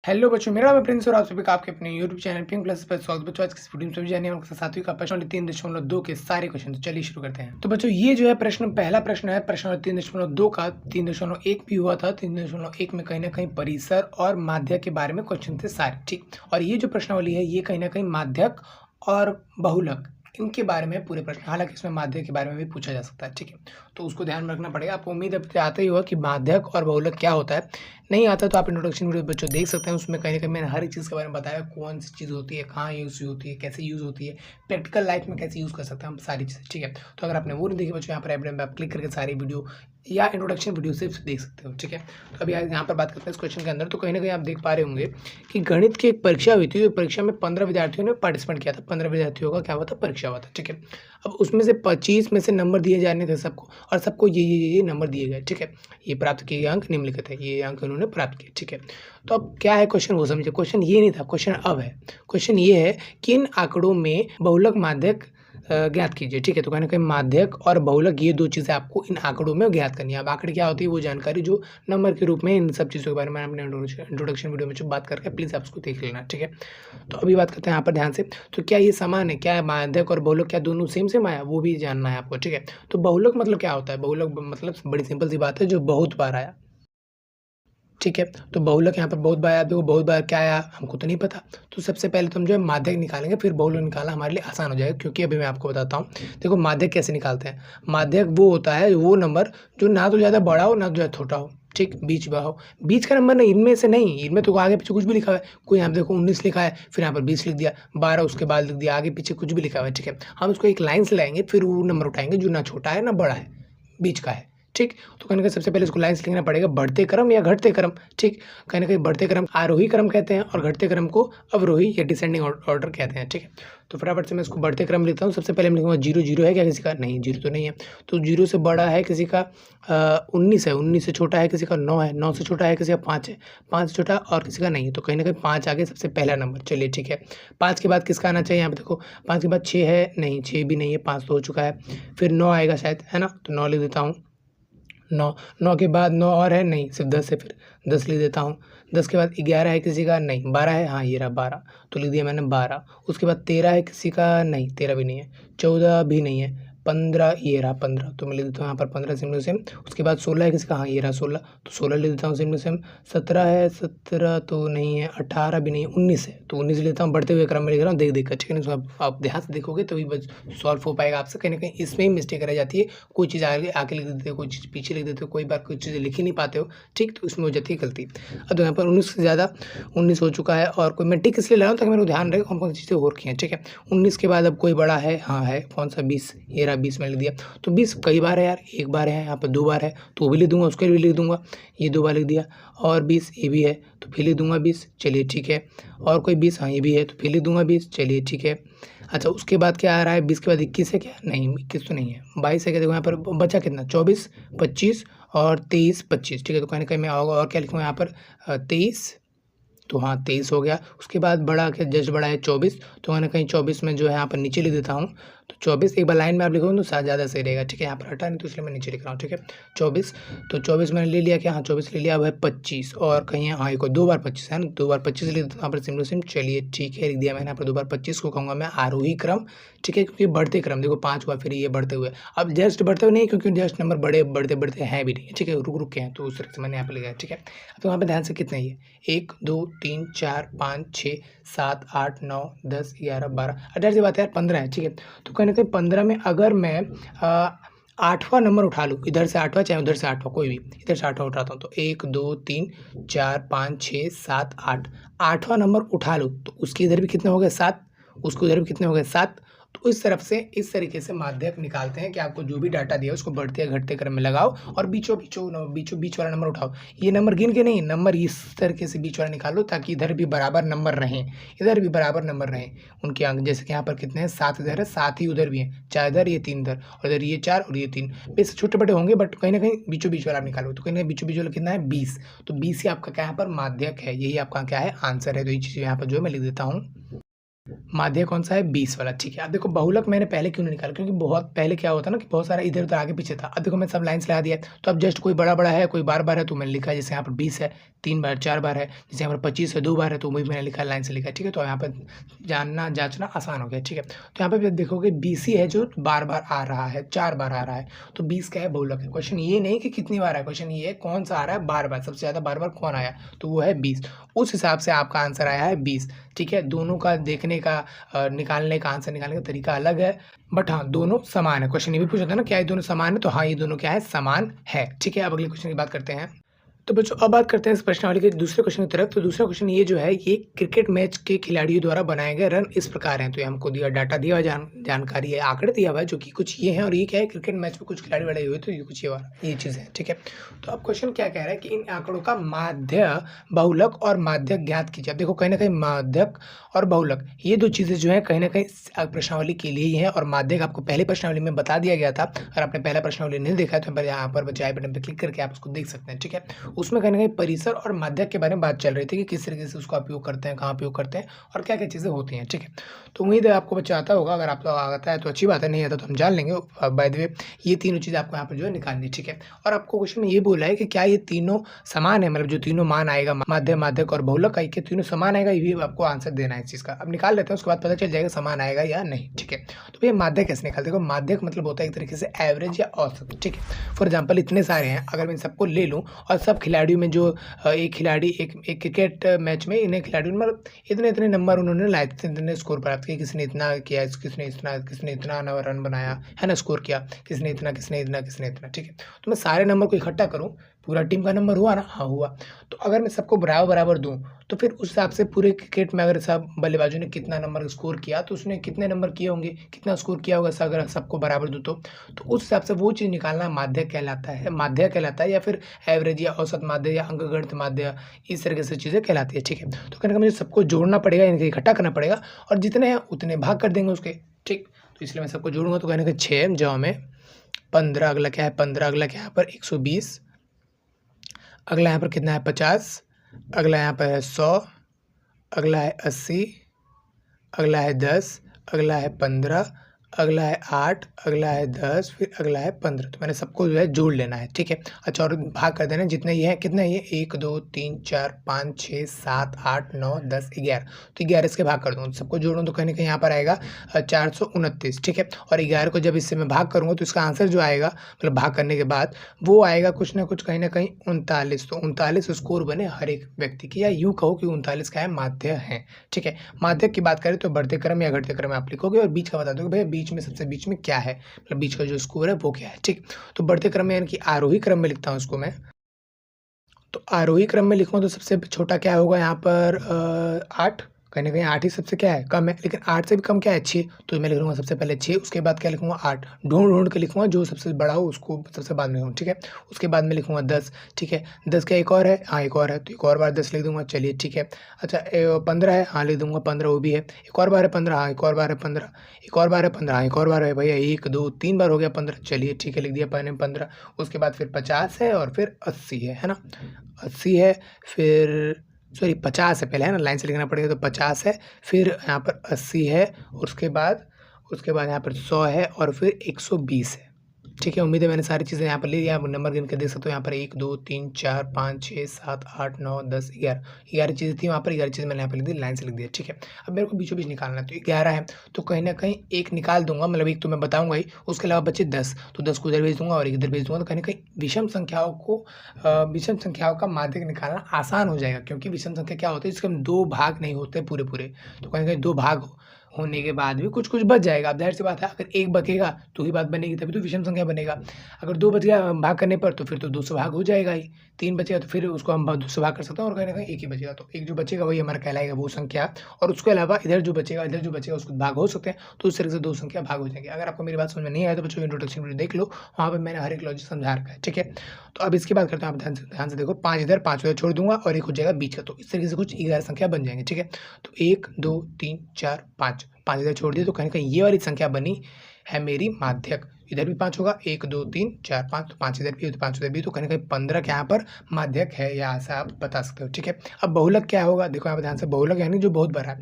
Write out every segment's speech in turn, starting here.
Hello बच्चों, मेरा नाम है प्रिंस और आप सभी का आपके अपने यूट्यूब चैनल पिंक प्लस पर स्वागत। बच्चों आज की इस वीडियो में सभी जाने हैं सातवीं का प्रश्न 3.2 के सारे क्वेश्चन। तो चलिए शुरू करते हैं। तो बच्चों ये जो है पहला प्रश्न है प्रश्न 3.2 का 3.1 भी हुआ था। 3.1 में कहीं ना कहीं परिसर और माध्यक के बारे में क्वेश्चन थे सारे, ठीक। और ये जो प्रश्नावली है ये कहीं ना कहीं माध्यक और बहुलक इनके बारे में पूरे प्रश्न, हालांकि इसमें माध्यक के बारे में भी पूछा जा सकता है, ठीक है। तो उसको ध्यान में रखना पड़ेगा। आपको उम्मीद है आता ही होगा कि माध्यक और बहुलक क्या होता है। नहीं आता तो आप इंट्रोडक्शन वीडियो बच्चों देख सकते हैं, उसमें कहीं ना कहीं मैंने हर एक चीज़ के बारे में बताया, कौन सी चीज़ होती है, कहाँ यूज़ होती है, कैसे यूज़ होती है, प्रैक्टिकल लाइफ में कैसे यूज़ कर सकते हैं हम सारी चीज़ें, ठीक है। तो अगर आपने वो नहीं देखी बच्चों, यहाँ पर एवरेम पे आप क्लिक करके सारी वीडियो या इंट्रोडक्शन वीडियो से देख सकते हो, ठीक है। तो अभी यहाँ पर बात करते हैं इस क्वेश्चन के अंदर। तो कहीं ना कहीं आप देख पा रहे होंगे कि गणित की एक परीक्षा हुई थी। तो परीक्षा में 15 विद्यार्थियों ने पार्टिसिपेट किया था। 15 विद्यार्थियों का क्या हुआ था, परीक्षा हुआ था, ठीक है। अब उसमें से 25 में से नंबर दिए जाने थे सबको, और सबको ये नंबर दिए गए, ठीक है। ये प्राप्त किए अंक निम्नलिखित है, ये अंक उन्होंने प्राप्त किए, ठीक है। तो अब क्या है क्वेश्चन, वो समझे। क्वेश्चन ये नहीं था, क्वेश्चन अब है। क्वेश्चन ये है कि इन आंकड़ों में बहुलक माध्यक ज्ञात कीजिए, ठीक है। तो कहना कहीं माध्यक और बहुलक ये दो चीज़ें आपको इन आंकड़ों में ज्ञात करनी है। अब आंकड़े क्या होती है, वो जानकारी जो नंबर के रूप में इन सब चीज़ों के बारे में अपने इंट्रोडक्शन वीडियो में जो बात करके प्लीज़ आप उसको देख लेना, ठीक है। तो अभी बात करते हैं यहाँ पर ध्यान से। तो क्या ये समान है, क्या है माध्यक और बहुलक, क्या दोनों सेम आया, वो भी जानना है आपको, ठीक है। तो बहुलक मतलब क्या होता है, बहुलक मतलब बड़ी सिंपल सी बात है, जो बहुत बार आया, ठीक है। तो बहुलक यहाँ पर बहुत बार आया। देखो बहुत बार क्या आया हमको तो नहीं पता। तो सबसे पहले तो हम जो है माध्यक निकालेंगे, फिर बहुलक निकालना हमारे लिए आसान हो जाएगा, क्योंकि अभी मैं आपको बताता हूँ। देखो माध्यक कैसे निकालते हैं। माध्यक वो होता है वो नंबर जो ना तो ज़्यादा बड़ा हो ना तो ज़्यादा छोटा हो, ठीक, बीच में हो। बीच का नंबर नहीं, इनमें से नहीं, इनमें तो आगे पीछे कुछ भी लिखा हुआ है। कोई यहाँ पे देखो 19 लिखा है, फिर यहाँ पर 20 लिख दिया, 12 उसके बाद लिख दिया, आगे पीछे कुछ भी लिखा हुआ है, ठीक है। हम उसको एक लाइन से लाएंगे, फिर वो नंबर उठाएंगे जो ना छोटा है ना बड़ा है, बीच का है, ठीक। तो कहीं ना कहीं सबसे पहले इसको लाइन से लिखना पड़ेगा, बढ़ते क्रम या घटते क्रम, ठीक। कहीं ना कहीं बढ़ते क्रम आरोही क्रम कहते हैं और घटते क्रम को अवरोही या डिसेंडिंग ऑर्डर कहते हैं, ठीक है। तो फटाफट से मैं इसको बढ़ते क्रम लिखता हूँ। सबसे पहले मैं लिखूंगा 0 0 है क्या किसी का, नहीं 0 तो नहीं है। तो 0 से बड़ा है किसी का 19 है, 19 से छोटा है किसी का 9 है, 9 से छोटा है किसी का 5 है, 5 से छोटा और किसी का नहीं है। तो कहीं ना कहीं 5 आगे सबसे पहला नंबर, चलिए ठीक है। 5 के बाद किसका आना चाहिए, यहाँ पे देखो 5 के बाद 6 है, नहीं 6 भी नहीं है, 5 तो हो चुका है। फिर 9 आएगा शायद, है ना, तो 9 लिख देता हूँ। 9, 9 के बाद 9 और है, नहीं सिर्फ 10 है, फिर 10 लिख देता हूँ। 10 के बाद 11 है किसी का, नहीं 12 है, हाँ ये रहा 12, तो लिख दिया मैंने 12। उसके बाद 13 है किसी का, नहीं 13 भी नहीं है। 14 भी नहीं है। 15, ये रहा 15, तो मैं लिख देता हूँ यहाँ पर 15 सेम टू सेम। उसके बाद 16 है किसी का, हाँ ये रहा 16, तो 16 लिख देता हूँ सेम टू सेम। 17 है, 17 तो नहीं है। 18 भी नहीं है। 19 है, तो 19 लेता हूँ, बढ़ते हुए क्रम में लिख रहा हूँ, देख कर, ठीक है ना। आप ध्यान से देखोगे तभी सॉल्व हो पाएगा आपसे। कहीं ना कहीं इसमें ही मिस्टेक रह जाती है, कोई चीज़ आगे लिख देते हो, कोई चीज़ पीछे लिख देते हो, कोई बार कोई चीज़ें लिख ही नहीं पाते हो, ठीक। तो इसमें हो जाती है गलती। अब तो यहाँ पर 19 से ज़्यादा 19 हो चुका है, और कोई मैं टिक इसलिए ला रहा हूँ ताकि मेरे को ध्यान रहे कौन कौन सी चीज़ें हो रखी हैं, ठीक है। 19 के बाद अब कोई बड़ा है, हाँ है, कौन सा 20, ये रहा 20 मैंने लिख दिया। तो 20 कई बार है यार, एक बार है, यहाँ पर 2 बार है, तो वो भी लिख दूंगा, उसके लिए भी लिख दूंगा, ये 2 बार लिख दिया। और 20 ये भी है, तो फिर लिख दूंगा 20, चलिए ठीक है। और कोई 20, हाँ ये भी है, तो फिर लिख दूंगा 20, चलिए ठीक है। अच्छा उसके बाद क्या आ रहा है, 20 के बाद 21 है क्या, नहीं 21 तो नहीं है। 22 है क्या, देखो यहाँ पर बचा कितना, 24, 25 और 23, 25, ठीक है। तो कहीं ना कहीं मैं और क्या लिखूँगा यहाँ पर 23, तो हाँ 23 हो गया। उसके बाद बड़ा क्या, जस्ट बड़ा है 24, तो कहीं ना कहीं 24 में जो है यहाँ पर नीचे लिख देता हूँ। तो 24 एक बार लाइन में आप लिखोगे तो शायद ज़्यादा सही रहेगा, ठीक है। यहाँ पर हटा नहीं तो इसलिए मैं नीचे लिख रहा हूँ, ठीक है। 24, तो 24 मैंने ले लिया क्या, हाँ 24 ले लिया। अब है 25, और कहीं हाँ एक 2 बार 25 है ना, 2 बार 25 लिख देता हूँ यहाँ पर सिम टू सिम, चलिए ठीक है लिख दिया मैंने यहाँ पर 2 बार 25 को कहूँगा मैं आरोही क्रम, ठीक है, क्योंकि बढ़ते क्रम, देखो 5 हुआ फिर ये बढ़ते हुए। अब जस्ट बढ़ते हुए नहीं, क्योंकि जस्ट नंबर बड़े बढ़ते बढ़ते हैं भी नहीं, ठीक है, रुक रुक के हैं, तो उस तरह से मैंने यहाँ पर लिखा है, ठीक है। अब तो यहाँ पर ध्यान से कितने ये 1 2 3 4 5 6 7 8 9 10 11 12, 18 से बात है यार 15 है, ठीक है। तो कहीं ना कहीं 15 में अगर मैं 8वां नंबर उठा लूँ, इधर से 8वां चाहे उधर से 8वां, कोई भी इधर से 8वां उठाता हूँ, तो 1 2 3 4 5 6 7 8, 8वां नंबर उठा लूँ तो उसके इधर भी कितने हो गए 7, उसको इधर भी कितने हो गए 7। तो इस तरफ से इस तरीके से माध्यक निकालते हैं कि आपको जो भी डाटा दिया उसको बढ़ते या घटते क्रम में लगाओ और बीचों बीच वाला नंबर उठाओ। ये नंबर गिन के नहीं, नंबर इस तरीके से बीच वाला निकालो ताकि इधर भी बराबर नंबर रहें, इधर भी बराबर नंबर रहें उनके अंक। जैसे कि यहाँ पर कितने हैं, 7 इधर है, 7 ही उधर भी है, 4 इधर, ये 3 इधर, और इधर ये 4 और ये 3, बेस छोटे बड़े होंगे बट कहीं ना कहीं बीचों बीच वाला आप निकालो। तो कहीं ना बीचों बीच वाला कितना है 20, तो 20 ही आपका क्या यहाँ पर माध्यक है, यही आपका क्या है आंसर है। तो ये चीज़ यहाँ पर जो है मैं लिख देता हूँ माध्य कौन सा है 20 वाला, ठीक है। अब देखो बहुलक मैंने पहले क्यों नहीं निकाला, क्योंकि बहुत पहले क्या होता है ना कि बहुत सारा इधर उधर आगे पीछे था। अब देखो मैं सब लाइन्स लगा दिया है, तो अब जस्ट कोई बड़ा बड़ा है कोई बार बार है तो मैंने लिखा है, जैसे यहाँ पर 20 है 3 बार 4 बार है, जैसे यहाँ पर 25 है 2 बार है, तो वही मैंने लिखा लाइन से लिखा है, ठीक है। तो यहाँ पर जानना जांचना आसान हो गया, ठीक है। तो यहाँ पे देखोगे 20 ही है जो बार बार आ रहा है, 4 बार आ रहा है, तो 20 क्या है बहुलक है। क्वेश्चन ये नहीं कि कितनी बार है, क्वेश्चन ये है कौन सा आ रहा है बार बार, सबसे ज़्यादा बार बार कौन आया, तो वो है 20। उस हिसाब से आपका आंसर आया है 20, ठीक है। दोनों का देखने का निकालने का आंसर निकालने का तरीका अलग है, बट हाँ दोनों समान है। क्वेश्चन ये भी पूछा था ना क्या ये दोनों समान है, तो हाँ ये दोनों क्या है समान है, ठीक है। अब अगले क्वेश्चन की बात करते हैं। तो बच्चों अब बात करते हैं इस प्रश्नावली के दूसरे क्वेश्चन की तरफ। तो दूसरा क्वेश्चन ये जो है ये क्रिकेट मैच के खिलाड़ियों द्वारा बनाए गए रन इस प्रकार हैं। तो ये हमको दिया डाटा दिया हुआ जानकारी है, आंकड़े दिया हुआ है जो कि कुछ ये हैं, और ये क्या है क्रिकेट मैच में कुछ खिलाड़ी बड़े हुए तो ये कुछ ये चीज़ है, ठीक है। तो अब क्वेश्चन क्या कह रहा है कि इन आंकड़ों का माध्य बहुलक और माध्यक ज्ञात कीजिए। अब देखो कहीं ना कहीं माध्यक और बहुलक ये दो चीज़ें जो है कहीं ना कहीं प्रश्नावली के लिए ही है, और माध्यक आपको पहले प्रश्नावली में बता दिया गया था। अगर आपने पहला प्रश्नावली नहीं देखा है तो यहाँ पर बच्चे आई बटन पर क्लिक करके आप उसको देख सकते हैं, ठीक है। उसमें कहीं ना कहीं परिसर और माध्यक के बारे में बात चल रही थी कि किस तरीके से उसका उपयोग करते हैं, कहाँ उपयोग करते हैं और क्या क्या चीज़ें होती हैं, ठीक है। तो उम्मीद है आपको बच्चा आता होगा, अगर आपको आता है तो अच्छी बात है, नहीं आता तो हम जान लेंगे। बाय द वे ये तीनों चीज़ आपको यहाँ पर जो है निकालनी है, ठीक है। और आपको क्वेश्चन में ये बोला है कि क्या ये तीनों समान है, मतलब जो तीनों मान आएगा माध्य माध्यक और बहुलक का ये तीनों समान आएगा, ये भी आपको आंसर देना है इस चीज़ का। अब निकाल लेते हैं, उसके बाद पता चल जाएगा समान आएगा या नहीं, ठीक है। तो भैया माध्यक कैसे निकालते हैं, माध्यक मतलब होता है एक तरीके से एवरेज या औसत, ठीक है। फॉर एग्जाम्पल इतने सारे हैं, अगर मैं इन सबको ले लूँ और सब खिलाड़ियों में जो एक खिलाड़ी एक क्रिकेट मैच में इन्हें खिलाड़ियों में मतलब इतने इतने नंबर उन्होंने लाए थे, इतने स्कोर प्राप्त किए, किसने इतना किया, किसने इतना रन बनाया है ना, स्कोर किया, किसने इतना ठीक है। तो मैं सारे नंबर को इकट्ठा करूँ, पूरा टीम का नंबर हुआ ना, हाँ हुआ। तो अगर मैं सबको बराबर बराबर दूँ तो फिर उस हिसाब से पूरे क्रिकेट में अगर सब बल्लेबाजों ने कितना नंबर स्कोर किया तो उसने कितने नंबर किए होंगे, कितना स्कोर किया होगा, अगर सबको बराबर दूँ तो उस हिसाब से वो चीज़ निकालना माध्यक कहलाता है, या फिर एवरेज या औसत माध्य या अंकगणित माध्य, इस तरीके से चीज़ें कहलाती है, ठीक है। तो कहने का मुझे सबको जोड़ना पड़ेगा, इनके इकट्ठा करना पड़ेगा, और जितने हैं उतने भाग कर देंगे उसके, ठीक। तो इसलिए मैं सबको जोड़ूंगा, तो कहने का 6 जाओ में 15, अगला क्या है 15, अगला क्या है यहाँ पर 120, अगला यहाँ पर कितना है 50, अगला यहाँ पर है 100, अगला है 80, अगला है 10, अगला है 15, अगला है 8, अगला है 10, फिर अगला है 15। तो मैंने सबको जो है जोड़ लेना है, ठीक है। अच्छा और भाग कर देना, जितने ये हैं कितने ये 1 2 3 4 5 6 7 8 9 10 11, तो 11 इसके भाग कर दूँ, सबको जोड़ूँ तो कहीं यहाँ पर आएगा 429, ठीक है। और 11 को जब इससे मैं भाग करूँगा तो इसका आंसर जो आएगा मतलब भाग करने के बाद वो आएगा कुछ ना कुछ कहीं ना कहीं 39। तो 39 स्कोर बने हर एक व्यक्ति की, या यूँ कहो कि 39 का है माध्य है, ठीक है। माध्यक की बात करें तो बढ़ते क्रम या घटते क्रम आप लिखोगे, और बीच का बता दोगे भैया बीच में सबसे बीच में क्या है, मतलब बीच का जो स्कोर है वो क्या है, ठीक। तो बढ़ते क्रम में यानी कि आरोही क्रम में लिखता हूँ इसको मैं। तो आरोही क्रम में लिखूँ तो सबसे छोटा क्या होगा यहाँ पर 8, कहीं ना कहीं 8 ही सबसे क्या है कम है, लेकिन 8 से भी कम क्या है 6, तो मैं लिख लूँगा सबसे पहले 6, उसके बाद क्या लिखूँगा 8, ढूंढ के लिखूँगा जो सबसे बड़ा हो उसको सबसे बाद में लिखूँगा, ठीक है। उसके बाद में लिखूँगा 10, ठीक है। 10 का एक और है, हाँ एक और है, तो एक और बार 10 लिख दूँगा, चलिए ठीक है। अच्छा 15 है, हाँ लिख दूँगा 15, वो भी है। एक और बार है 15, हाँ एक और बार है 15, एक और बार है 15, हाँ एक और बार है भैया 1 2 3 बार हो गया 15, चलिए ठीक है लिख दिया मैंने 15। उसके बाद फिर 50 है और फिर 80 है ना, 80 है, फिर सॉरी 50 है पहले, है ना, लाइन से लिखना पड़ेगा, तो 50 है, फिर यहाँ पर 80 है, और उसके बाद यहाँ पर 100 है, और फिर 120 है, ठीक है। उम्मीद है मैंने सारी चीज़ें यहाँ पर ले लिया, आप नंबर गिन के देख सकते हो, यहाँ पर 1 2 3 4 5 6 7 8 9 10 11 चीज़ें थी वहाँ पर, 11 चीज़ें मैंने यहाँ पर लिख दी, लाइन से लिख दिया, ठीक है। अब मेरे को बीचों बीच निकालना है, तो 11 है तो कहीं ना कहीं एक निकाल दूंगा, मतलब एक तो मैं बताऊंगा ही, उसके अलावा बच्चे 10, तो 10 को इधर भेज दूंगा और एक इधर भेज दूंगा, तो कहीं ना कहीं विषम संख्याओं का माध्यक निकालना आसान हो जाएगा, क्योंकि विषम संख्या क्या होता है इसके हम 2 भाग नहीं होते पूरे, तो कहीं 2 भाग होने के बाद भी कुछ बच जाएगा। अब जाहिर सी बात है अगर एक बचेगा तो ही बात बनेगी, तभी तो विषम संख्या बनेगा। अगर 2 बच गया भाग करने पर तो फिर तो 2 से भाग हो जाएगा ही, 3 बचेगा तो फिर उसको हम 2 से भाग कर सकते हैं, और कहीं ना कहीं एक ही बचेगा, तो एक जो बचेगा वही हमारा कहलाएगा वो संख्या, और उसके अलावा इधर जो बचेगा उसको भाग हो सकते हैं, तो उस तरह से 2 संख्या भाग हो जाएंगे। अगर आपको मेरी बात समझ में नहीं आया तो बच्चों इंट्रोडक्शन वीडियो देख लो, वहाँ पर मैंने हर एक लॉजिक समझा रखा है, ठीक है। तो अब इसकी बात करते हैं, आप ध्यान से देखो, 5 इधर 5 उधर छोड़ दूंगा और एक हो जाएगा बीच का, तो इस तरीके से कुछ 11 संख्या बन जाएंगे, ठीक है। तो 1 2 3 4 5 इधर छोड़ दिए, तो कहीं ना कहीं ये वाली संख्या बनी है मेरी माध्यक, इधर भी 5 होगा, 1 2 3 4 5, तो 5 इधर भी है तो 5 उधर भी, तो कहीं न कहीं 15 यहाँ पर माध्यक है, या ऐसा आप बता सकते हो, ठीक है। अब बहुलक क्या होगा, देखो यहाँ पे ध्यान से, बहुलक यानी जो बहुत बड़ा है,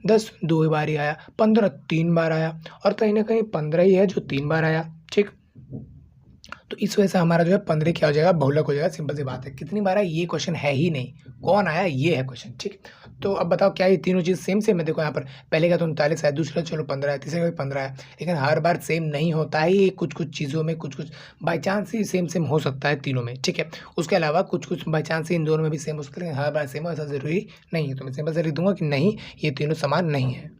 10 2 बार ही आया, 15 3 बार आया, और कहीं न कहीं 15 ही है जो 3 बार आया, ठीक। तो इस वजह से हमारा जो है 15 क्या हो जाएगा, बहुलक हो जाएगा, सिंपल सी बात है। कितनी बार है ये क्वेश्चन है ही नहीं, कौन आया ये है क्वेश्चन, ठीक। तो अब बताओ क्या ये तीनों चीज़ सेम है, देखो यहाँ पर पहले का तो 39 है, दूसरा चलो 15 है, तीसरे का भी 15 है, लेकिन हर बार सेम नहीं होता है ये, कुछ चीज़ों में कुछ बाई चांस ही सेम हो सकता है तीनों में, ठीक है। उसके अलावा कुछ बाई चांस ही इन दोनों में भी सेम हो सकता है, लेकिन हर बार सेम हो ऐसा ज़रूरी नहीं है। तो मैं सिंपल से लिख दूंगा कि नहीं, ये तीनों समान नहीं है।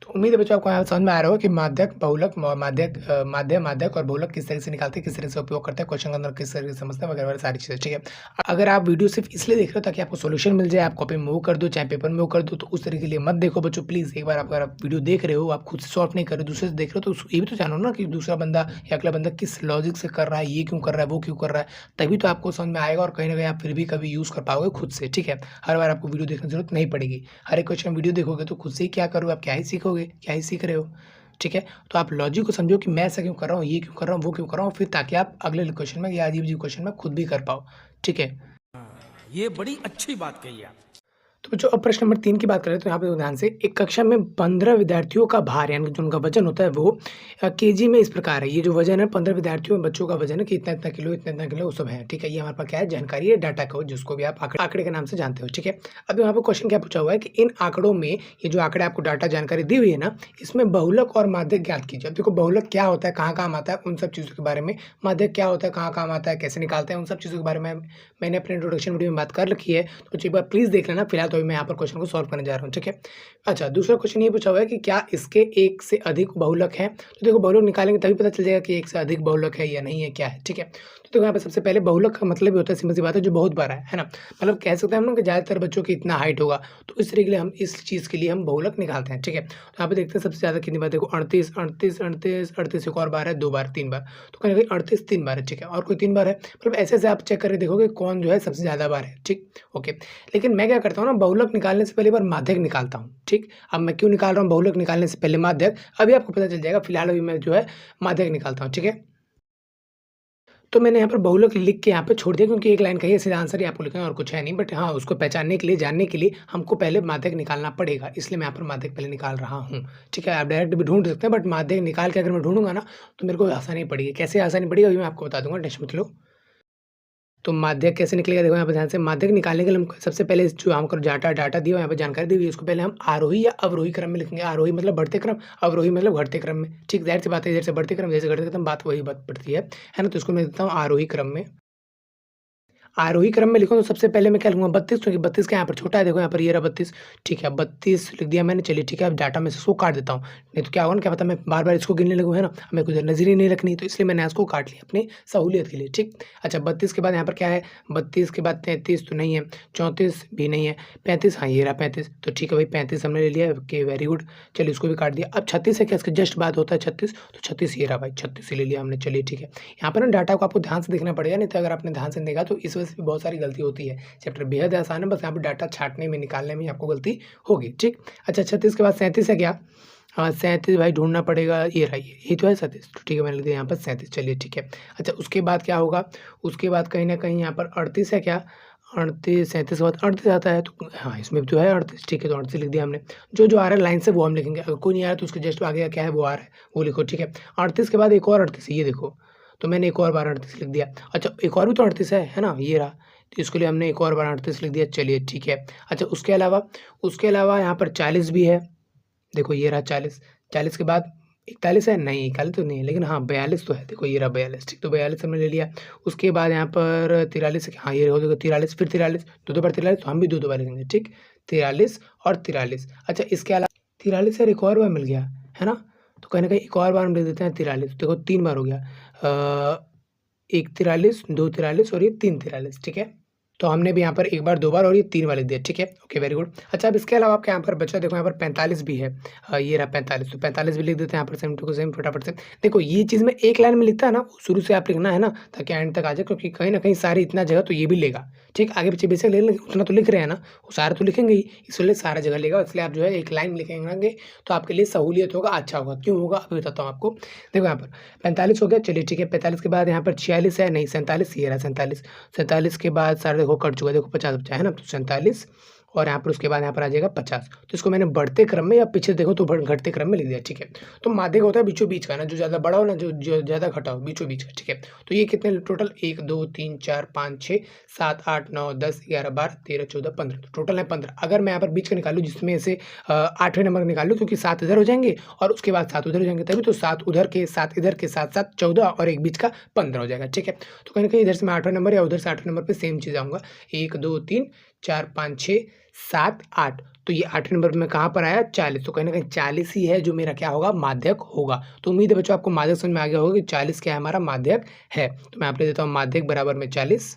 तो उम्मीद है बच्चों आपको यहाँ समझ में आ रहा हो कि माध्यक, बहुलक, माध्यक और बहुलक किस तरह से निकालते हैं, किस तरह से उपयोग करते हैं, क्वेश्चन के अंदर किस तरह से समझते हैं, वगैरह सारी चीज़ें, ठीक है। अगर आप वीडियो सिर्फ इसलिए देख रहे हो ताकि आपको सोल्यूशन मिल जाए, आप कॉपी मूव कर दो, चाहे पेपर मूव कर दो, तो उस तरीके के लिए मत देखो बच्चों प्लीज़। एक बार अगर आप वीडियो देख रहे हो, आप खुद से सॉल्व नहीं कर रहे हो, दूसरे से देख रहे हो, तो ये भी तो जानो ना कि दूसरा बंदा या अगला बंदा किस लॉजिक से कर रहा है, ये क्यों कर रहा है, वो क्यों कर रहा है, तभी तो आपको समझ में आएगा, और कहीं ना कहीं आप फिर भी कभी यूज़ कर पाओगे खुद से, ठीक है। हर बार आपको वीडियो देखने की जरूरत नहीं पड़ेगी, हर एक क्वेश्चन वीडियो देखोगे तो खुद से ही क्या करोगे, आप क्या ही सीखोगे, क्या ही सीख रहे हो, ठीक है। तो आप लॉजिक को समझो कि मैं ऐसा क्यों कर रहा हूँ, ये क्यों कर रहा हूँ, वो क्यों कर रहा हूँ, फिर ताकि आप अगले क्वेश्चन में या अजीब क्वेश्चन में खुद भी कर पाओ, ठीक है। ये बड़ी अच्छी बात कही आप। तो बच्चों अब प्रश्न नंबर 3 की बात करें तो यहाँ पे ध्यान से, एक कक्षा में 15 विद्यार्थियों का भार यानी जो उनका वजन होता है वो केजी में इस प्रकार है। ये जो वजन है 15 विद्यार्थियों बच्चों का वजन है कि इतना इतना किलो, इतना इतना किलो, वो सब है, ठीक है। ये हमारे पास क्या है, जानकारी है, डाटा को, जिसको भी आप आंकड़े के नाम से जानते हो, ठीक है। अब यहाँ पे क्वेश्चन क्या पूछा हुआ है कि इन आंकड़ों में, ये जो आंकड़े आपको डाटा जानकारी दी हुई है ना, इसमें बहुलक और माध्यक ज्ञात कीजिए। अब देखो बहुलक क्या होता है, कहाँ काम आता है, उन सब चीज़ों के बारे में, माध्यक क्या होता है, कहाँ काम आता है, कैसे निकालते हैं, उन सब चीज़ों के बारे में मैंने अपने इंट्रोडक्शन वीडियो में बात कर रखी है, तो एक बार प्लीज़ देख लेना। फिलहाल तो अभी मैं यहाँ पर क्वेश्चन को सॉल्व करने जा रहा हूँ, ठीक है। अच्छा, दूसरा क्वेश्चन ये पूछा हुआ है कि क्या इसके एक से अधिक बहुलक हैं। तो देखो बहुलक निकालेंगे तभी पता चल जाएगा कि एक से अधिक बहुलक है या नहीं है, क्या है, ठीक है। तो देखो यहाँ पे सबसे पहले बहुलक का मतलब ये होता है, सिंपल सी बात है, जो बहुत बड़ा है ना, मतलब कह सकते हैं हम लोग कि ज़्यादातर बच्चों की इतना हाइट होगा, तो इस तरीके के लिए हम इस चीज़ के लिए हम बहुलक निकालते हैं, ठीक है। तो यहाँ पे देखते हैं सबसे ज़्यादा कितनी बार, देखो 38 38 38 38, एक और बार है, 2 बार, 3 बार, तो कहीं 38 3 बार है, ठीक है, और कोई 3 बार है, मतलब ऐसे आप चेक करके देखोगे कौन जो है सबसे ज़्यादा बार है, ठीक, ओके। लेकिन मैं क्या करता हूँ ना, बहुलक निकालने से पहले बार माध्यक निकालता हूँ, ठीक। अब मैं क्यों निकाल रहा हूँ बहुलक निकालने से पहले माध्यक, अभी आपको पता चल जाएगा। फिलहाल अभी मैं जो है माध्यक निकालता हूँ, ठीक है। तो मैंने यहाँ पर बहुलक लिख के यहाँ पे छोड़ दिया, क्योंकि एक लाइन का ही सीधा आंसर ही आपको लिखना है और कुछ है नहीं, बट हाँ उसको पहचानने के लिए, जानने के लिए हमको पहले माध्यक निकालना पड़ेगा, इसलिए मैं यहाँ पर माध्यक पहले निकाल रहा हूँ, ठीक है। आप डायरेक्ट भी ढूंढ सकते हैं, बट माध्यक निकाल के अगर मैं ढूंढूंगा ना तो मेरे को आसानी पड़ेगी। कैसे आसानी पड़ेगी अभी मैं आपको बता दूंगा, टेंशन मत लो। तो माध्यक कैसे निकलेगा, देखो यहाँ पे ध्यान से, माध्यक निकालने के लिए हम सबसे पहले जो हमको डाटा दिया, यहाँ पे जानकारी दी हुई है, इसको पहले हम आरोही या अवरोही क्रम में लिखेंगे। आरोही मतलब बढ़ते क्रम, अवरोही मतलब घटते क्रम में, ठीक। जाहिर सी बात है, जैसे बढ़ते क्रम जैसे घटते क्रम, बात वही बात पड़ती है ना। तो इसको मैं देता हूँ आरोही क्रम में। आरोही क्रम में लिखूँ तो सबसे पहले मैं क्या लिखूँगा, 32, क्योंकि 32 का यहाँ पर छोटा है, देखो यहाँ पर ये रहा 32, ठीक है। 32 लिख दिया मैंने, चलिए ठीक है। अब डाटा में से इसको काट देता हूँ, नहीं तो क्या होगा ना, क्या पता मैं बार बार इसको गिनने लगूँ, है ना, मेरे को इधर नजर ही नहीं रखनी, तो इसलिए मैंने इसको काट लिया अपनी सहूलियत के लिए, ठीक। अच्छा, 32 के बाद यहाँ पर क्या है, 32 के बाद 33 तो नहीं है, 34 भी नहीं है, 35, हाँ ये रहा 35, तो ठीक है भाई, 35 हमने ले लिया, ओके वेरी गुड, चलिए इसको भी काट दिया। अब 36 है क्या, इसके जस्ट बाद होता है 36, तो 36 ये रहा भाई, 36 ले लिया हमने, चलिए ठीक है। यहाँ पर ना डाटा को आपको ध्यान से देखना पड़ेगा, नहीं तो अगर आपने ध्यान से देखा तो इस वजह से बहुत सारी गलती होती है। चैप्टर बेहद आसान है, बस यहाँ पे डाटा छांटने में, निकालने में आपको गलती होगी, ठीक। अच्छा, 36 के बाद 37 है क्या, हाँ 37 भाई ढूंढना पड़ेगा, ये रहा, ये तो है 37, तो ठीक है मैंने लिख दिया यहाँ पर 37, चलिए ठीक है। अच्छा, उसके बाद क्या होगा, उसके बाद कहीं ना कहीं यहाँ पर 38 है क्या, 38, 37 के बाद 38 आता है, तो हाँ इसमें भी तो है 38, ठीक है, तो 38 लिख दिया हमने। जो आ रहा है लाइन से वो हम लिखेंगे, अगर कोई नहीं आ रहा तो उसके जस्ट आगे का क्या है वो आ रहा है वो लिखो, ठीक है। 38 के बाद एक और 38, ये देखो, तो मैंने एक और बार 38 लिख दिया। अच्छा, एक और भी तो 38 है ना, ये रहा, तो इसके लिए हमने एक और बार 38 लिख दिया, चलिए ठीक है। अच्छा, उसके अलावा यहाँ पर 40 भी है, देखो ये रहा 40, 40 के बाद 41 है, नहीं 41 तो नहीं है, लेकिन हाँ 42 तो है, देखो ये रहा 42, ठीक, तो 42 हमने ले लिया। उसके बाद यहाँ पर 43, हाँ ये रहो, देखो 43, फिर 43, दो बार 43, तो हम भी दो बार लिखेंगे, ठीक, 43 और 43। अच्छा, इसके अलावा 43 यार एक और बार मिल गया, है ना, तो कहीं ना कहीं एक और बार हम लिख देते हैं 43, देखो 3 बार हो गया, एक 43, 2 43 और ये 3 43, ठीक है। तो हमने भी यहाँ पर एक बार, 2 बार और ये 3 बार लिख दिया, ठीक है। Okay, very good. अच्छा, अब इसके अलावा आपके यहाँ पर बचा, देखो यहाँ पर 45 भी है। ये रहा 45, तो 45 भी लिख देते हैं यहाँ पर सेम टू सेम फटाफट से। देखो ये चीज़ में एक लाइन में लिखता है ना, शुरू से आप लिखना है ना, ताकि एंड तक आ जाए, क्योंकि कहीं न कहीं सारी इतना जगह तो ये भी लेगा, ठीक। आगे पीछे बेशक ले लेंगे, उतना तो लिख रहे हैं ना, वो सारा तो लिखेंगे ही, इसलिए सारा जगह लेगा। इसलिए आप जो है एक लाइन में लिखेंगे तो आपके लिए सहूलियत होगा, अच्छा होगा। क्यों होगा अभी बताता हूँ आपको। देखो यहाँ पर 45 हो गया, चलिए ठीक है। 45 के बाद यहाँ पर 46 है, नहीं 47, ये रहा 47। 47 के बाद सारा देखो कट चुका है, देखो 50 बचा है ना, तो 47 और यहाँ पर उसके बाद यहाँ पर आ जाएगा 50। तो इसको मैंने बढ़ते क्रम में या पीछे देखो तो घटते क्रम में लिख दिया, ठीक है। तो माध्यक होता है बीचों बीच का ना, जो ज़्यादा बड़ा हो ना, जो ज़्यादा घटा हो, बीचों बीच का, ठीक है। तो ये कितने टोटल, 1 2 3 4 5 6 7 8 9 10 11 12 13 14 15, तो टोटल है 15। अगर मैं यहाँ पर बीच का निकालूँ, जिसमें से 8वें नंबर निकालूँ, क्योंकि 7 इधर हो जाएंगे और उसके बाद 7 उधर हो जाएंगे, तभी तो 7 उधर के 7 इधर के साथ साथ 14 और एक बीच का 15 हो जाएगा, ठीक है। तो कहीं ना कहीं इधर से मैं 8वें नंबर या उधर से 8वें नंबर पर सेम चीज़ आऊँगा। 1 2 3 4 5 6 7 8, तो ये 8वें नंबर पे मैं कहाँ पर आया, 40। तो कहीं न कहीं 40 ही है जो मेरा क्या होगा, माध्यक होगा। तो उम्मीद है बच्चों आपको माध्यक समझ में आ गया होगा कि 40 क्या है, हमारा माध्यक है। तो मैं आपको देता हूँ माध्यक बराबर में 40,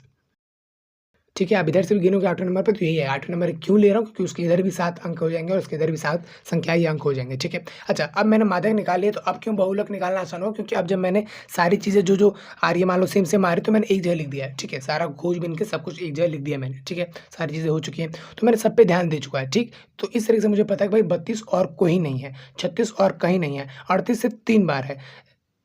ठीक है। आप इधर से भी गिनोगे 8वें नंबर पे, तो यही है 8वें नंबर क्यों ले रहा हूँ, क्योंकि उसके इधर भी 7 अंक हो जाएंगे और उसके इधर भी 7 संख्याई अंक हो जाएंगे, ठीक है। अच्छा, अब मैंने माध्यक निकाल लिया, तो अब क्यों बहुलक निकालना आसान हो, क्योंकि अब जब मैंने सारी चीज़ें जो आ रही है, मान लो सेम सेम आ रही है, तो मैंने एक जगह लिख दिया है, ठीक है। सारा खोज बिन के सब कुछ एक जगह लिख दिया मैंने, ठीक है। सारी चीज़ें हो चुकी हैं, तो मैंने सब पे ध्यान दे चुका है, ठीक। तो इस तरीके से मुझे पता है कि भाई 32 और कोई नहीं है, 36 और कहीं नहीं है, 38 सिर्फ 3 बार है,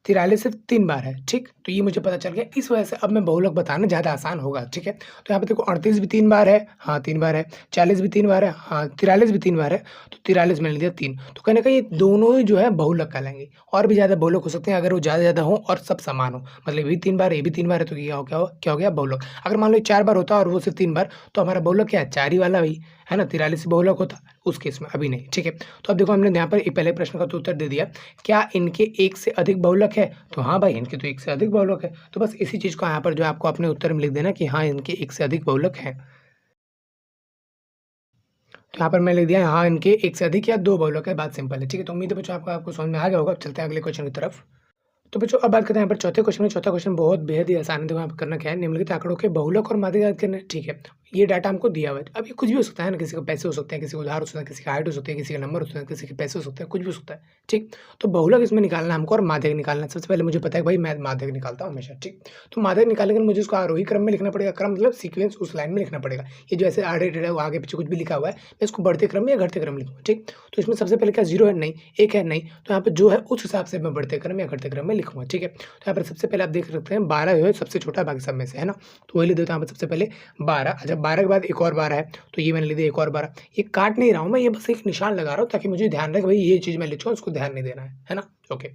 43 सिर्फ 3 बार है, ठीक। तो ये मुझे पता चल गया, इस वजह से अब मैं बहुलक बताना ज़्यादा आसान होगा, ठीक है। तो यहाँ पे देखो 38 भी 3 बार है, हाँ 3 बार है, 40 भी 3 बार है, हाँ 43 भी 3 बार है, तो 43 मैंने लिया 3। तो कहीं न कहीं ये दोनों ही जो है बहुलक कहलाएँगे। और भी ज़्यादा बहुलक हो सकते हैं अगर वो ज़्यादा हो और सब समान हो, मतलब ये भी 3 बार, ये भी 3 बार है, तो क्या हो गया बहुलक। अगर मान लो ये 4 बार होता और वो सिर्फ 3 बार, तो हमारा बहुलक क्या है, 4 ही वाला ही, है ना। 43 बहुलक होता उस केस में, अभी नहीं, ठीक है। तो अब देखो हमने यहाँ पर एक पहले प्रश्न का तो उत्तर दे दिया, क्या इनके एक से अधिक बहुलक है, तो हाँ भाई इनके तो एक से अधिक बहुलक है। तो बस इसी चीज़ को यहाँ पर जो है आपको अपने उत्तर में लिख देना कि हाँ इनके एक से अधिक बहुलक हैं। तो यहाँ पर मैं लिख दिया हाँ इनके एक से अधिक या 2 बहुलक है, बात सिंपल है, ठीक है। तो उम्मीद है बच्चों आपको समझ में आ गया होगा। अब चलते हैं अगले क्वेश्चन की तरफ। तो बच्चों अब बात करते हैं यहाँ पर चौथे क्वेश्चन में। चौथा क्वेश्चन बहुत बेहद ही आसान है। देखो यहाँ पर करना क्या है, निम्नलिखित आंकड़ों के बहुलक और माध्यक ज्ञात करना है, ठीक है। ये डाटा हमको दिया हुआ है। अब ये कुछ भी हो सकता है ना, किसी को पैसे हो सकते हैं, किसी को उधार हो सकता है, किसी का हाइट हो सकती है, किसी का नंबर हो सकता है, किसी के पैसे हो सकते हैं, कुछ भी हो सकता है, ठीक। तो बहुलक इसमें निकालना हमको और माध्यक निकालना है। सबसे पहले मुझे पता है कि भाई मैं माध्यक निकालता हूँ हमेशा, ठीक। तो माध्यक निकालने के लिए मुझे उसको आरोही क्रम में लिखना पड़ेगा, क्रम मतलब सीक्वेंस उस लाइन में लिखना पड़ेगा। ये जो ऐसे आड़े टेढ़े वो आगे पीछे कुछ भी लिखा हुआ है, मैं इसको बढ़ते क्रम में या घटते क्रम में लिखूँगा, ठीक। तो इसमें सबसे पहले क्या 0 है, नहीं 1 है, नहीं, तो यहाँ पे जो है उस हिसाब से मैं बढ़ते क्रम या घटते क्रम में लिखूँगा, ठीक है। तो यहाँ पर सबसे पहले आप देख सकते हैं 12 जो है सबसे छोटा बाकी सब में से, है ना। तो वही लिख देता हूँ यहाँ पर सबसे पहले 12। अच्छा 12 के बाद एक और 12 है, तो ये मैंने लिख दिया एक और 12। ये काट नहीं रहा हूँ मैं, ये बस एक निशान लगा रहा हूँ ताकि मुझे ध्यान रहे कि भाई ये चीज़ मैं लिखूँ, उसको ध्यान नहीं देना है ना। ओके,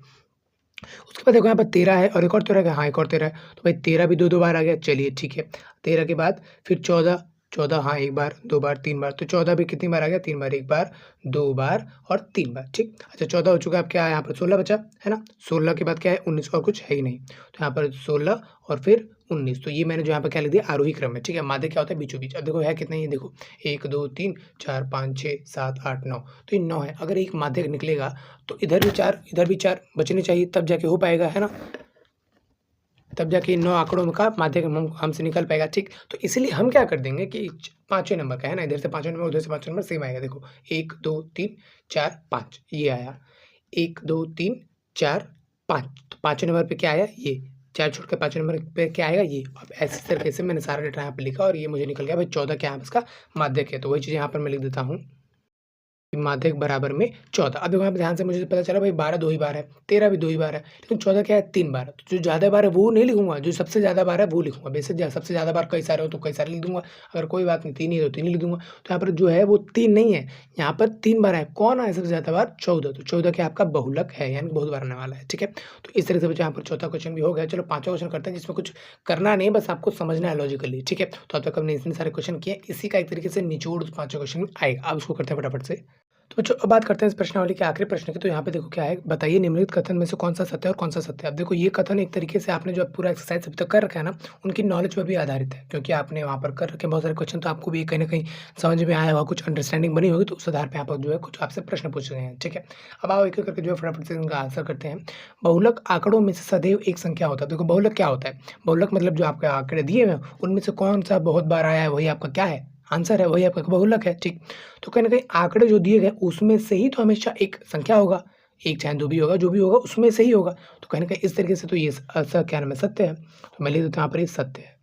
उसके बाद देखो यहाँ पर 13 है और एक और 13 है, हाँ एक और 13 है, तो भाई 13 भी 2-2 बार आ गया, चलिए ठीक है। 13 के बाद फिर 14, 14 हाँ 1 बार 2 बार 3 बार, तो 14 भी कितनी बार आ गया, 3 बार, 1 बार 2 बार और 3 बार, ठीक। अच्छा 14 हो चुका है, अब क्या है यहाँ पर 16 बचा, है ना। 16 के बाद क्या है 19, और कुछ है ही नहीं, तो यहाँ पर 16 और फिर 19, तो ये मैंने जो यहाँ पर क्या लिख दिया आरोही क्रम में, ठीक है। माध्यक क्या होता है बीचों बीच। अब देखो है कितना, ये देखो 1 2 3 4 5 6 7 8 9, तो ये 9 है। अगर एक माध्यक निकलेगा तो इधर भी 4 इधर भी 4 बचने चाहिए, तब जाके हो पाएगा, है ना। तब जाके 9 आंकड़ों का माध्यक हमसे निकल पाएगा, ठीक। तो इसलिए हम क्या कर देंगे कि 5वें नंबर का है ना, इधर से 5वें नंबर उधर से 5वें नंबर सेम आएगा। देखो 1 2 3 4 5 ये आया, 1 2 3 4 5, तो 5वें नंबर पे क्या आया, ये 4 छोड़ के 5वें नंबर पे क्या आएगा, ये। अब ऐसे तरीके से मैंने सारा डेटा यहाँ पे लिखा और ये मुझे निकल गया भाई 14 क्या है इसका माध्यक है। तो वही चीज़ यहाँ पर मैं लिख देता हूँ, माध्यक बराबर में 14। अब देखो यहाँ पे ध्यान से मुझे पता चला भाई 12 2 ही बार है, 13 भी 2 ही बार है, लेकिन 14 क्या है 3 बार है। तो जो ज़्यादा बार है वो नहीं लिखूंगा, जो सबसे ज़्यादा बार है वो लिखूंगा। बेशक सबसे ज़्यादा बार कई सारे हो तो कई सारे लिख दूंगा, अगर कोई बात नहीं 3 ही है तो 3 ही लिख दूंगा। तो यहाँ पर जो है वो 3 नहीं है, यहाँ पर 3 बार है। कौन है सबसे ज़्यादा बार, 14, तो 14 क्या आपका बहुलक है, यानी बहुत बार आने वाला है, ठीक है। तो इस तरह से बच्चों यहाँ पर चौथा क्वेश्चन भी हो गया। चलो 5वां क्वेश्चन करते हैं, जिसमें कुछ करना नहीं, बस आपको समझना है लॉजिकली, ठीक है। तो अब तक हमने इतने सारे क्वेश्चन किए, इसी का एक तरीके से निचोड़ 5वां क्वेश्चन आएगा। अब उसको करते हैं फटाफट से। तो बच्चों अब बात करते हैं इस प्रश्नावली के आखिरी प्रश्न की। तो यहाँ पे देखो क्या है, बताइए निम्नलिखित कथन में से कौन-सा सत्य है और कौन-सा सत्य है। अब देखो ये कथन एक तरीके से आपने जो पूरा एक्सरसाइज़ अभी तक कर रखा है ना, उनकी नॉलेज पे भी आधारित है। क्योंकि आपने वहाँ पर कर रखे हैं बहुत सारे क्वेश्चन, तो आपको भी कहीं न कहीं समझ में आया होगा, कुछ अंडरस्टैंडिंग बनी होगी, तो उस आधार पे आप जो है कुछ आपसे प्रश्न पूछ रहे हैं, ठीक है। अब आओ एक-एक करके जो है फटाफट से इनका आंसर करते हैं। बहुलक आँकड़ों में से सदैव एक संख्या होता है। देखो बहुलक क्या होता है? बहुलक मतलब जो आपके आँकड़े दिए हुए हैं, उनमें से कौन-सा बहुत बार आया है, वही आपका क्या है? आंसर है, वही आपका बहुलक है, ठीक। तो कहीं न कहीं आँकड़े जो दिए गए उसमें से ही तो हमेशा एक संख्या होगा, 1 चाहे 2 भी होगा, जो भी होगा उसमें से ही होगा। तो कहीं न कहीं इस तरीके से तो ये क्या नाम है, सत्य है। तो मैं लिख देता हूँ यहाँ पर ये सत्य है।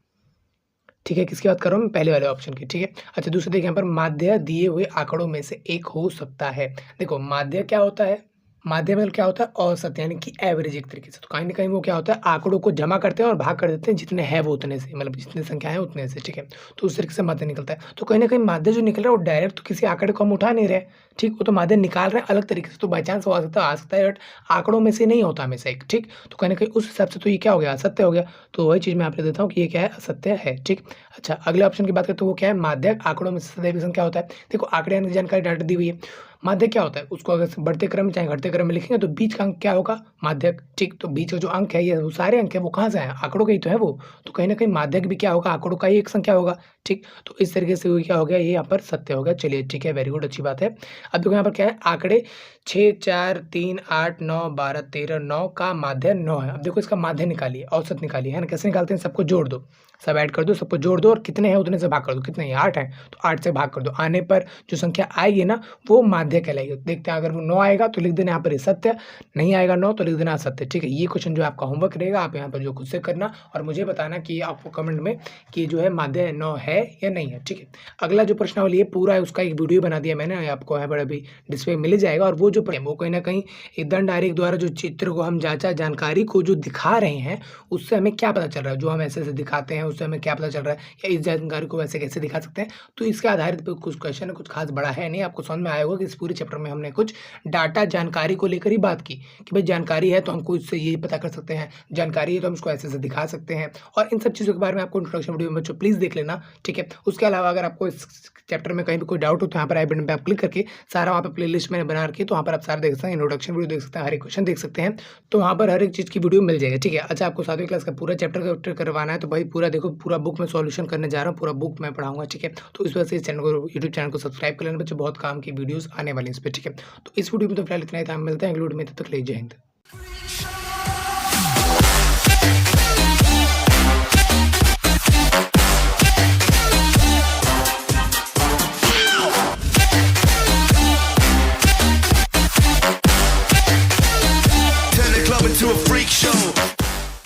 ठीक है, किसकी बात कर रहा हूँ मैं? पहले वाले ऑप्शन की, ठीक है। अच्छा दूसरा देखिए यहाँ पर माध्य दिए हुए आँकड़ों में से एक हो सकता है। देखो माध्य क्या होता है? माध्य मतलब क्या होता है? औसत यानी कि एवरेज एक तरीके से। तो कहीं न कहीं वो क्या होता है, आँकड़ों को जमा करते हैं और भाग कर देते हैं जितने हैं वो उतने से, मतलब जितनी संख्या है उतने से, ठीक है। तो उस तरीके से माध्य निकलता है। तो कहीं न कहीं माध्य जो निकल रहा है वो डायरेक्ट तो किसी आँकड़े को हम उठा नहीं रहे, ठीक। वो तो माध्य निकाल रहे हैं अलग तरीके से, तो बाय चांस वो आ सकता है बट आँकड़ों में से नहीं होता हमेशा एक, ठीक। तो कहीं न कहीं उस हिसाब से तो ये क्या हो गया? असत्य हो गया। तो वही चीज़ मैं यहाँ पे देता हूँ कि ये क्या है? असत्य है, ठीक। अच्छा अगले ऑप्शन की बात करें तो वो क्या है? माध्यक आँकड़ों में से सदैव संख्या होता है। देखो आँकड़े यानी जानकारी डाटा दी हुई है। माध्य क्या होता है? उसको अगर बढ़ते क्रम चाहे घटते क्रम में लिखेंगे तो बीच का अंक क्या होगा? माध्यक, ठीक। तो बीच का जो अंक है, ये वो सारे अंक है वो कहाँ से आए? आँकड़ों के ही तो है वो। तो कहीं न कहीं माध्यक भी क्या होगा? आँकड़ों का ही एक संख्या होगा, ठीक। तो इस तरीके से वो क्या हो गया? ये यहाँ पर सत्य हो गया। चलिए ठीक है, वेरी गुड, अच्छी बात है। अब देखो यहाँ पर क्या है? आँकड़े 6, 4, 3, 8, 9, 12, 13, 9 का माध्य 9 है। अब देखो इसका माध्य निकालिए, औसत निकालिए, है ना? कैसे निकालते हैं? सबको जोड़ दो, सब ऐड कर दो, सबको जोड़ दो और कितने हैं उतने से भाग कर दो। कितने हैं? 8 हैं, तो 8 से भाग कर दो। आने पर जो संख्या आएगी ना वो माध्य कहलाएगी। देखते हैं अगर वो 9 आएगा तो लिख देना यहाँ पर ये सत्य, नहीं आएगा 9 तो लिख देना असत्य, ठीक है। ये क्वेश्चन जो आपका होमवर्क रहेगा, आप यहाँ पर जो खुद से करना और मुझे बताना कि आपको कमेंट में कि जो है माध्य 9 है या नहीं है, ठीक है। अगला जो प्रश्नावली है पूरा है उसका एक वीडियो बना दिया मैंने, आपको यहाँ पर अभी डिस्प्ले मिल ही जाएगा। और वो जो वो कहीं न कहीं एक दंड आरेख द्वारा जो चित्र को हम जाँचा जानकारी को जो दिखा रहे हैं, उससे हमें क्या पता चल रहा है? जो हम ऐसे-ऐसे दिखाते हैं उससे हमें क्या पता चल रहा है? या इस जानकारी को वैसे कैसे दिखा सकते हैं? तो इसके आधारित पे कुछ क्वेश्चन है, कुछ खास बड़ा है नहीं, आपको समझ में आया होगा कि इस पूरे चैप्टर में हमने कुछ डाटा जानकारी को लेकर ही बात की कि भाई जानकारी है तो हमको इससे ये पता कर सकते हैं, जानकारी है तो हम इसको ऐसे-ऐसे दिखा सकते हैं। और इन सब चीज़ों के बारे में आपको इंट्रोडक्शन वीडियो में बच्चों प्लीज़ देख लेना, ठीक है। उसके अलावा अगर आपको इस चैप्टर में कहीं भी कोई डाउट हो तो यहाँ पर आई बटन पे आप क्लिक करके सारा वहाँ पे प्लेलिस्ट मैंने बना रखी है, तो वहाँ पर आप सारा देख सकते हैं, इंट्रोडक्शन वीडियो देख सकते हैं, हर एक क्वेश्चन देख सकते हैं, तो वहाँ पर हर एक चीज़ की वीडियो मिल जाएगी, ठीक है। अच्छा आपको 7वीं क्लास का पूरा चैप्टर करवाना है तो भाई पूरा देखो, पूरा बुक में सॉल्यूशन करने जा रहा हूँ, पूरा बुक मैं पढ़ाऊँगा, ठीक है। तो इस वजह से इस चैनल को, यूट्यूब चैनल को सब्सक्राइब कर लेना बच्चों, बहुत काम की वीडियोज़ आने वाली हैं इस पे, ठीक है। तो इस वीडियो में तो फिलहाल इतना ही था, मिलते हैं अगली वीडियो में, तब तक के लिए जय हिंद।